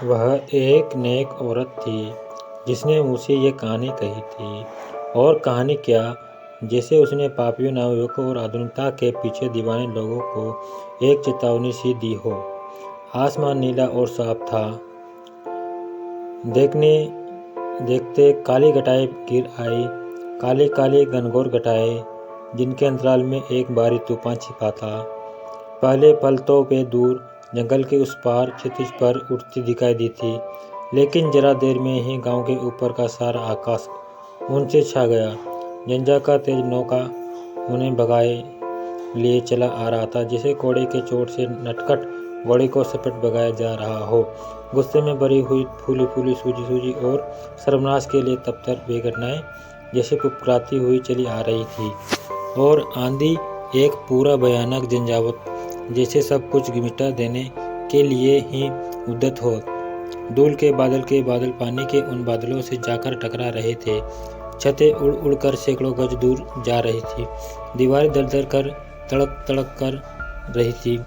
वह एक नेक औरत थी जिसने मुझसे ये कहानी कही थी। और कहानी क्या, जैसे उसने पापियों, नवयुवकों और आधुनिकता के पीछे दीवाने लोगों को एक चेतावनी सी दी हो। आसमान नीला और साफ था। देखने देखते काली घटाएं गिर आई, काली काली घनघोर घटाएं, जिनके अंतराल में एक भारी तूफान छिपा था। पहले पल तो वे दूर जंगल के उस पार क्षितिज पर उड़ती दिखाई दी थी, लेकिन जरा देर में ही गांव के ऊपर का सारा आकाश उनसे छा गया। झंझा का तेज नौका उन्हें भगाए लिए चला आ रहा था, जैसे घोड़े के चोट से नटखट घोड़े को सपट भगाया जा रहा हो। गुस्से में भरी हुई फूली फूली सूजी और सर्वनाश के लिए तपतर वे घटनाएं जैसे पुपराती हुई चली आ रही थी, और आंधी एक पूरा भयानक झंझावत जैसे सब कुछ मिटा देने के लिए ही उद्यत हो। धूल के बादल पानी के उन बादलों से जाकर टकरा रहे थे। छतें उड़ उड़ कर सैकड़ों गज दूर जा रही थी। दीवारें दर दर कर तड़क तड़क कर रही थी।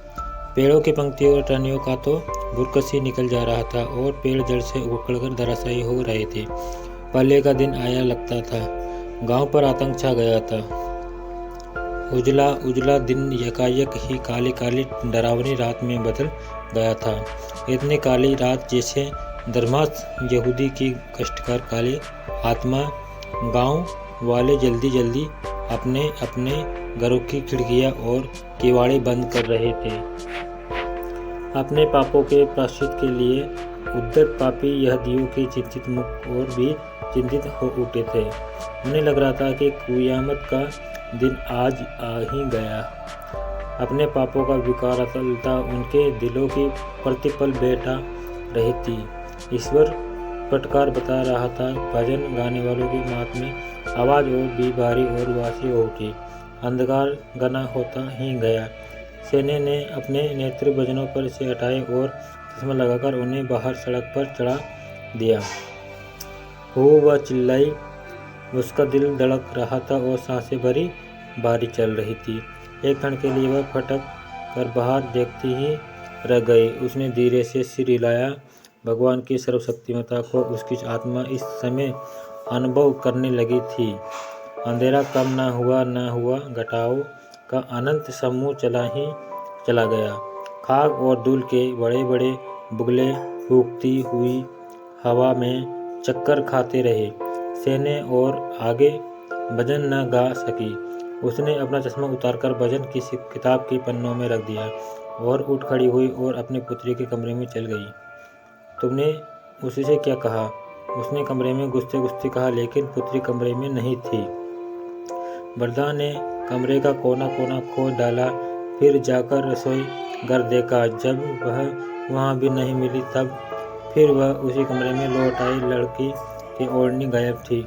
पेड़ों की पंक्तियों और टहनियों का तो बुरकस ही निकल जा रहा था, और पेड़ जड़ से उखड़कर धराशायी हो रहे थे। पहले का दिन आया लगता था। गांव पर आतंक छा गया था। उजला उजला दिन यकायक ही काली काली डरावनी रात में बदल गया था। इतनी काली रात जैसे धर्मास यहूदी की कष्टकर काली आत्मा। गांव वाले जल्दी जल्दी अपने अपने घरों की खिड़कियां और किवाड़े बंद कर रहे थे। अपने पापों के प्रायश्चित के लिए उद्यत पापी यहूदियों के चिंतित मुख और भी चिंतित हो उठे थे। उन्हें लग रहा था कि क़यामत का दिन आज आ ही गया। अपने पापों का विकारता उनके दिलों की प्रतिपल बैठा रही थी। ईश्वर फटकार बता रहा था। भजन गाने वालों की मात में आवाज और भी भारी और वासी हो उठी। अंधकार घना होता ही गया। सैन्य ने अपने नेत्र भजनों पर से हटाए और चश्मा लगाकर उन्हें बाहर सड़क पर चढ़ा दिया। हो वह चिल्लाई। उसका दिल धड़क रहा था और सांसें भरी भारी चल रही थी। एक क्षण के लिए वह फटक कर बाहर देखती ही रह गई। उसने धीरे से सिर हिलाया। भगवान की सर्वशक्तिमत्ता को उसकी आत्मा इस समय अनुभव करने लगी थी। अंधेरा कम न हुआ, घटाओं का अनंत समूह चला गया। खाक और धूल के बड़े बड़े बुगले फूंकती हुई हवा में चक्कर खाते रहे। सैन्य और आगे भजन न गा सकी। उसने अपना चश्मा उतारकर भजन की किताब की पन्नों में रख दिया और उठ खड़ी हुई और अपनी पुत्री के कमरे में चल गई। तुमने उससे क्या कहा? उसने कमरे में घुसते घुसते कहा, लेकिन पुत्री कमरे में नहीं थी। वृद्धा ने कमरे का कोना कोना खोज डाला, फिर जाकर रसोई घर देखा। जब वह वहाँ भी नहीं मिली, तब फिर वह उसी कमरे में लौट आई। लड़की की ओढ़नी गायब थी।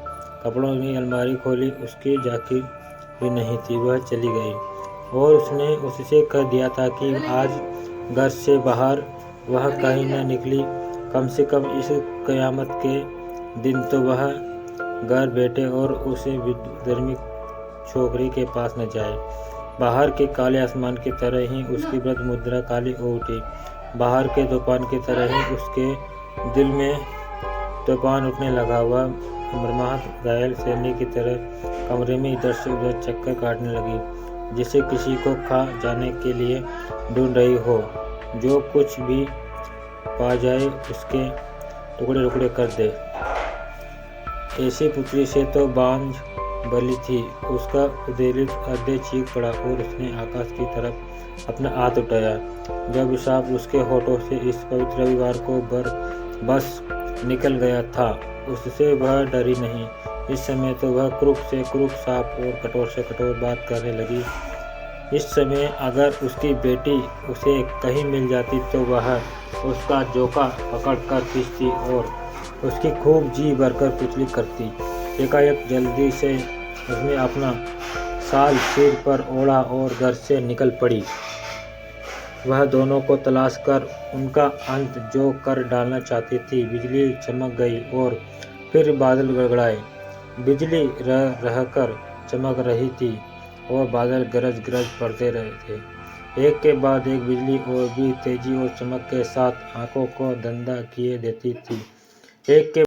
कपड़ों की अलमारी खोली, उसकी जाकिर भी नहीं थी। वह चली गई और उसने उससे कह दिया था कि आज घर से बाहर वह कहीं न निकली। कम से कम इस क़यामत के दिन तो वह घर बैठे और उसे धार्मिक छोकरी के पास न जाए। बाहर के काले आसमान की तरह ही उसकी वृद्ध मुद्रा काली हो उठी। बाहर के तूफान की तरह ही उसके दिल में तूफान उठने लगा। वह मर्माहत घायल सैनिक की तरह कमरे में इधर से उधर चक्कर काटने लगी, जिसे किसी को खा जाने के लिए ढूंढ रही हो। जो कुछ भी पा जाए उसके टुकड़े टुकड़े कर दे। ऐसी पुत्री से तो बांझ भली थी। उसका उद्वेलित हृदय चीख पड़ा और उसने आकाश की तरफ अपना हाथ उठाया। जब अभिशाप उसके होठों से इस पवित्र रविवार को बस निकल गया था, उससे वह डरी नहीं। इस समय तो वह क्रूर से क्रूर, साफ और कठोर से कठोर बात करने लगी। इस समय अगर उसकी बेटी उसे कहीं मिल जाती तो वह उसका जोका पकड़कर खींचती और उसकी खूब जी भरकर पुतली करती। एकाएक जल्दी से उसने अपना साल सिर पर ओढ़ा और घर से निकल पड़ी। वह दोनों को तलाश कर उनका अंत जो कर डालना चाहती थी। बिजली चमक गई और फिर बादल गड़गड़ाए। बिजली रह रहकर चमक रही थी और बादल गरज गरज पड़ते रहे थे। एक के बाद एक बिजली और भी तेजी और चमक के साथ आंखों को धंधा किए देती थी। एक के